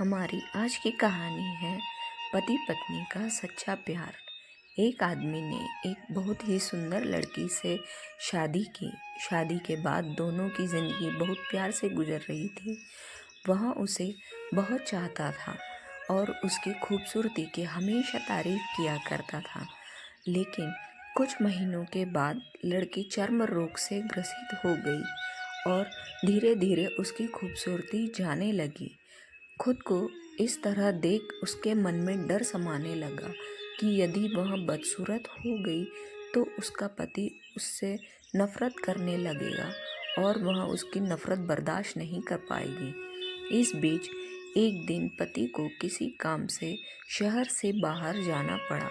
हमारी आज की कहानी है पति पत्नी का सच्चा प्यार। एक आदमी ने एक बहुत ही सुंदर लड़की से शादी की। शादी के बाद दोनों की ज़िंदगी बहुत प्यार से गुजर रही थी। वह उसे बहुत चाहता था और उसकी खूबसूरती की हमेशा तारीफ किया करता था। लेकिन कुछ महीनों के बाद लड़की चर्म रोग से ग्रसित हो गई और धीरे धीरे उसकी खूबसूरती जाने लगी। खुद को इस तरह देख उसके मन में डर समाने लगा कि यदि वह बदसूरत हो गई तो उसका पति उससे नफरत करने लगेगा और वह उसकी नफरत बर्दाश्त नहीं कर पाएगी। इस बीच एक दिन पति को किसी काम से शहर से बाहर जाना पड़ा।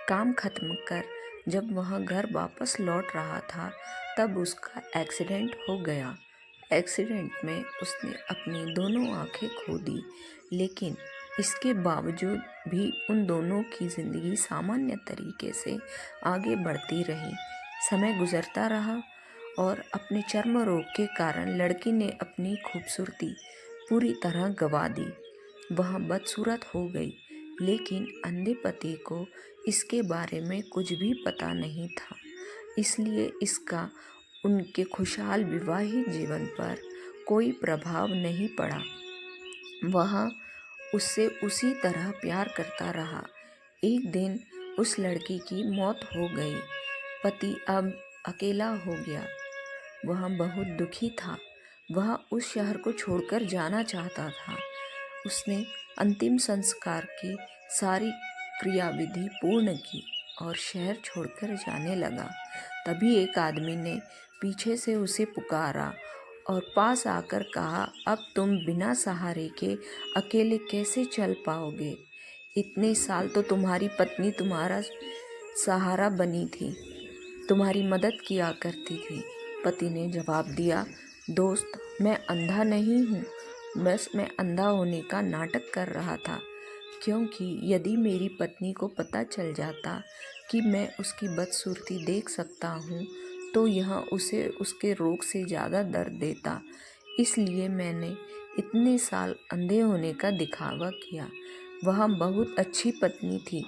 काम खत्म कर जब वह घर वापस लौट रहा था तब उसका एक्सीडेंट हो गया। एक्सीडेंट में उसने अपनी दोनों आंखें खो दी, लेकिन इसके बावजूद भी उन दोनों की ज़िंदगी सामान्य तरीके से आगे बढ़ती रही। समय गुजरता रहा और अपने चर्म रोग के कारण लड़की ने अपनी खूबसूरती पूरी तरह गंवा दी। वह बदसूरत हो गई, लेकिन अंधे पति को इसके बारे में कुछ भी पता नहीं था, इसलिए इसका उनके खुशहाल विवाहित जीवन पर कोई प्रभाव नहीं पड़ा। वह उससे उसी तरह प्यार करता रहा। एक दिन उस लड़की की मौत हो गई। पति अब अकेला हो गया। वह बहुत दुखी था। वह उस शहर को छोड़कर जाना चाहता था। उसने अंतिम संस्कार की सारी क्रियाविधि पूर्ण की और शहर छोड़कर जाने लगा। तभी एक आदमी ने पीछे से उसे पुकारा और पास आकर कहा, अब तुम बिना सहारे के अकेले कैसे चल पाओगे? इतने साल तो तुम्हारी पत्नी तुम्हारा सहारा बनी थी, तुम्हारी मदद किया करती थी। पति ने जवाब दिया, दोस्त, मैं अंधा नहीं हूँ, बस मैं अंधा होने का नाटक कर रहा था, क्योंकि यदि मेरी पत्नी को पता चल जाता कि मैं उसकी बदसूरती देख सकता हूँ तो यह उसे उसके रोग से ज़्यादा दर्द देता। इसलिए मैंने इतने साल अंधे होने का दिखावा किया। वह बहुत अच्छी पत्नी थी,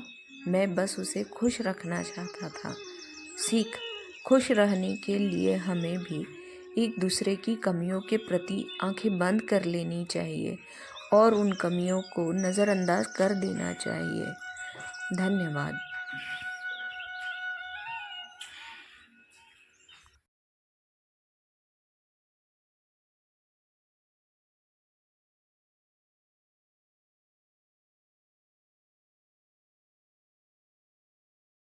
मैं बस उसे खुश रखना चाहता था। सीख, खुश रहने के लिए हमें भी एक दूसरे की कमियों के प्रति आंखें बंद कर लेनी चाहिए और उन कमियों को नज़रअंदाज कर देना चाहिए। धन्यवाद।